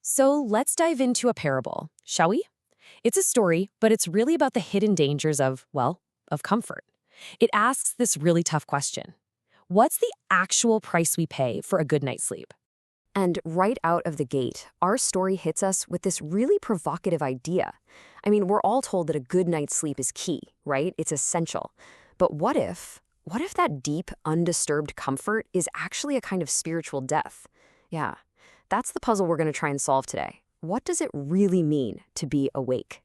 So let's dive into a parable, shall we? It's a story, but it's really about the hidden dangers of, well, of comfort. It asks this really tough question. What's the actual price we pay for a good night's sleep? And right out of the gate, our story hits us with this really provocative idea. I mean, we're all told that a good night's sleep is key, right? It's essential. But what if that deep, undisturbed comfort is actually a kind of spiritual death? Yeah, that's the puzzle we're going to try and solve today. What does it really mean to be awake?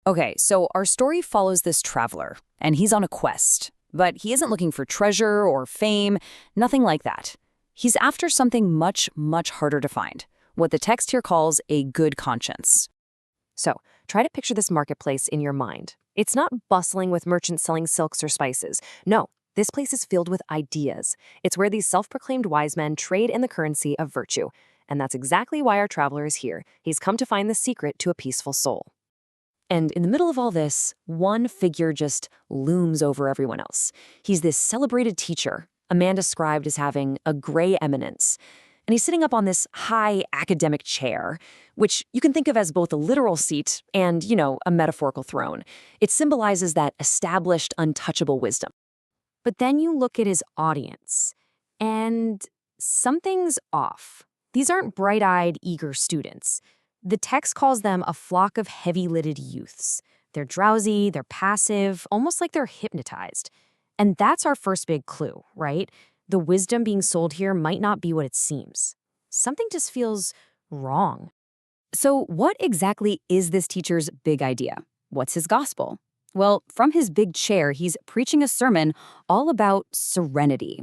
Okay, so our story follows this traveler, and he's on a quest. But he isn't looking for treasure or fame, nothing like that. He's after something much, much harder to find, what the text here calls a good conscience. So try to picture this marketplace in your mind. It's not bustling with merchants selling silks or spices. No, this place is filled with ideas. It's where these self-proclaimed wise men trade in the currency of virtue. And that's exactly why our traveler is here. He's come to find the secret to a peaceful soul. And in the middle of all this, one figure just looms over everyone else. He's this celebrated teacher, a man described as having a gray eminence. And he's sitting up on this high academic chair, which you can think of as both a literal seat and, a metaphorical throne. It symbolizes that established, untouchable wisdom. But then you look at his audience, and something's off. These aren't bright-eyed, eager students. The text calls them a flock of heavy-lidded youths. They're drowsy, they're passive, almost like they're hypnotized. And that's our first big clue, right? The wisdom being sold here might not be what it seems. Something just feels wrong. So what exactly is this teacher's big idea? What's his gospel? Well, from his big chair, he's preaching a sermon all about serenity.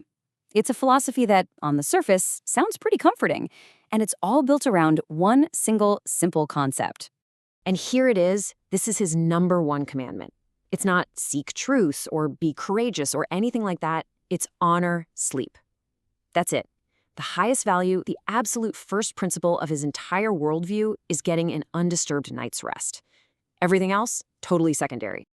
It's a philosophy that, on the surface, sounds pretty comforting, and it's all built around one single, simple concept. And here it is. This is his number one commandment. It's not seek truth or be courageous or anything like that. It's honor sleep. That's it. The highest value, the absolute first principle of his entire worldview is getting an undisturbed night's rest. Everything else, totally secondary.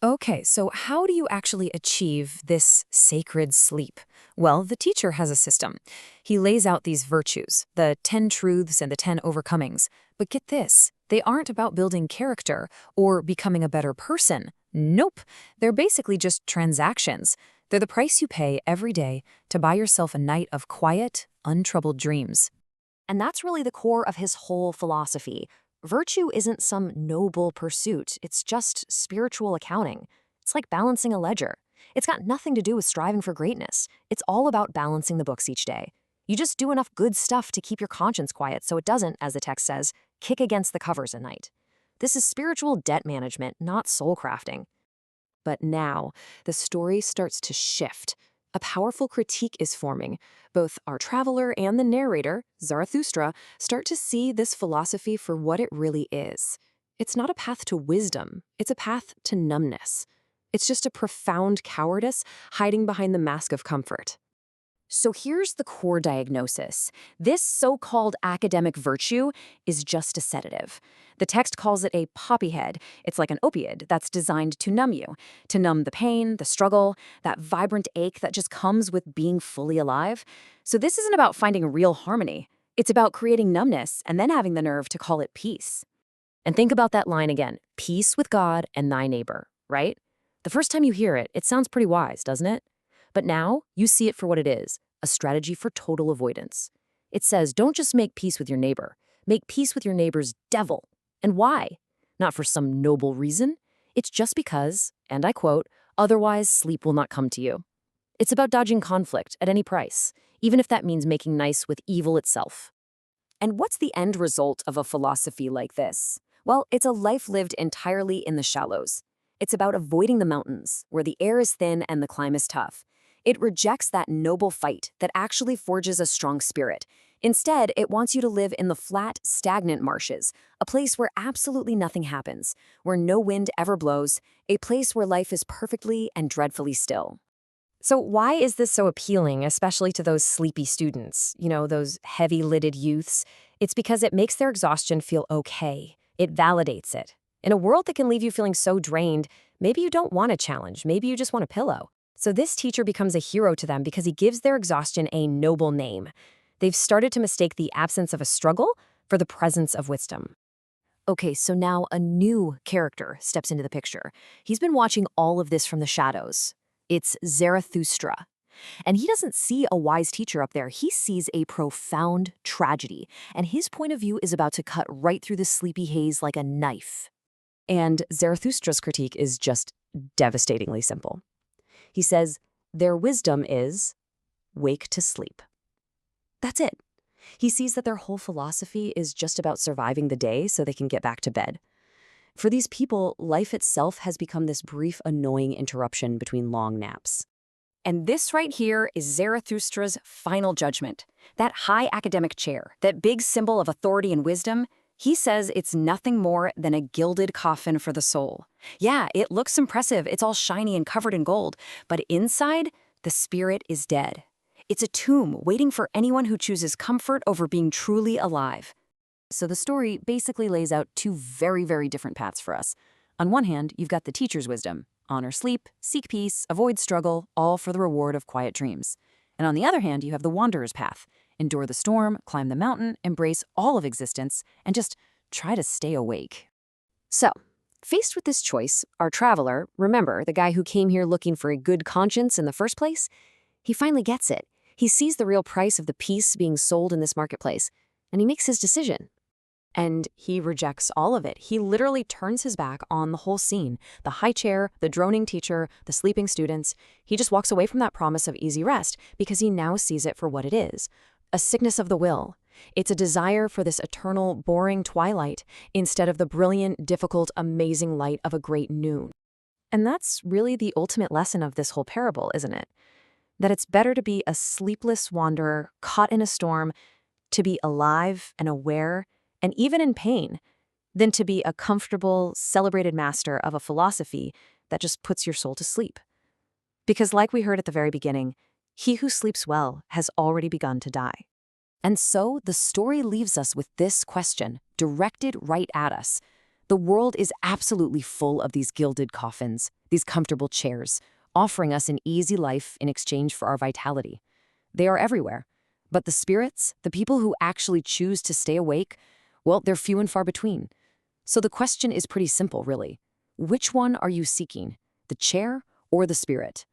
Okay, so how do you actually achieve this sacred sleep? Well, the teacher has a system. He lays out these virtues, the 10 truths and the 10 overcomings. But get this, they aren't about building character or becoming a better person. Nope, they're basically just transactions. They're the price you pay every day to buy yourself a night of quiet, untroubled dreams. And that's really the core of his whole philosophy. Virtue isn't some noble pursuit. It's just spiritual accounting. It's like balancing a ledger. It's got nothing to do with striving for greatness. It's all about balancing the books each day. You just do enough good stuff to keep your conscience quiet so it doesn't, as the text says, kick against the covers at night. This is spiritual debt management, not soul crafting. But now, the story starts to shift. A powerful critique is forming. Both our traveler and the narrator, Zarathustra, start to see this philosophy for what it really is. It's not a path to wisdom. It's a path to numbness. It's just a profound cowardice hiding behind the mask of comfort. So here's the core diagnosis. This so-called academic virtue is just a sedative. The text calls it a poppy head. It's like an opiate that's designed to numb you, to numb the pain, the struggle, that vibrant ache that just comes with being fully alive. So this isn't about finding real harmony. It's about creating numbness and then having the nerve to call it peace. And think about that line again, peace with God and thy neighbor, right? The first time you hear it, it sounds pretty wise, doesn't it? But now, you see it for what it is, a strategy for total avoidance. It says, don't just make peace with your neighbor. Make peace with your neighbor's devil. And why? Not for some noble reason. It's just because, and I quote, otherwise sleep will not come to you. It's about dodging conflict at any price, even if that means making nice with evil itself. And what's the end result of a philosophy like this? Well, it's a life lived entirely in the shallows. It's about avoiding the mountains, where the air is thin and the climb is tough. It rejects that noble fight that actually forges a strong spirit. Instead, it wants you to live in the flat, stagnant marshes, a place where absolutely nothing happens, where no wind ever blows, a place where life is perfectly and dreadfully still. So why is this so appealing, especially to those sleepy students, those heavy-lidded youths? It's because it makes their exhaustion feel okay. It validates it. In a world that can leave you feeling so drained, maybe you don't want a challenge, maybe you just want a pillow. So this teacher becomes a hero to them because he gives their exhaustion a noble name. They've started to mistake the absence of a struggle for the presence of wisdom. Okay, so now a new character steps into the picture. He's been watching all of this from the shadows. It's Zarathustra. And he doesn't see a wise teacher up there. He sees a profound tragedy. And his point of view is about to cut right through the sleepy haze like a knife. And Zarathustra's critique is just devastatingly simple. He says, their wisdom is wake to sleep. That's it. He sees that their whole philosophy is just about surviving the day so they can get back to bed. For these people, life itself has become this brief, annoying interruption between long naps. And this right here is Zarathustra's final judgment. That high academic chair, that big symbol of authority and wisdom, he says it's nothing more than a gilded coffin for the soul. Yeah, it looks impressive, it's all shiny and covered in gold, but inside, the spirit is dead. It's a tomb waiting for anyone who chooses comfort over being truly alive. So the story basically lays out two very, very different paths for us. On one hand, you've got the teacher's wisdom. Honor sleep, seek peace, avoid struggle, all for the reward of quiet dreams. And on the other hand, you have the wanderer's path. Endure the storm, climb the mountain, embrace all of existence, and just try to stay awake. So, faced with this choice, our traveler, remember, the guy who came here looking for a good conscience in the first place, he finally gets it. He sees the real price of the peace being sold in this marketplace, and he makes his decision. And he rejects all of it. He literally turns his back on the whole scene. The high chair, the droning teacher, the sleeping students. He just walks away from that promise of easy rest because he now sees it for what it is. A sickness of the will. It's a desire for this eternal, boring twilight instead of the brilliant, difficult, amazing light of a great noon. And that's really the ultimate lesson of this whole parable, isn't it? That it's better to be a sleepless wanderer caught in a storm, to be alive and aware and even in pain, than to be a comfortable, celebrated master of a philosophy that just puts your soul to sleep. Because like we heard at the very beginning, he who sleeps well has already begun to die. And so the story leaves us with this question, directed right at us. The world is absolutely full of these gilded coffins, these comfortable chairs, offering us an easy life in exchange for our vitality. They are everywhere. But the spirits, the people who actually choose to stay awake, well, they're few and far between. So the question is pretty simple, really. Which one are you seeking, the chair or the spirit?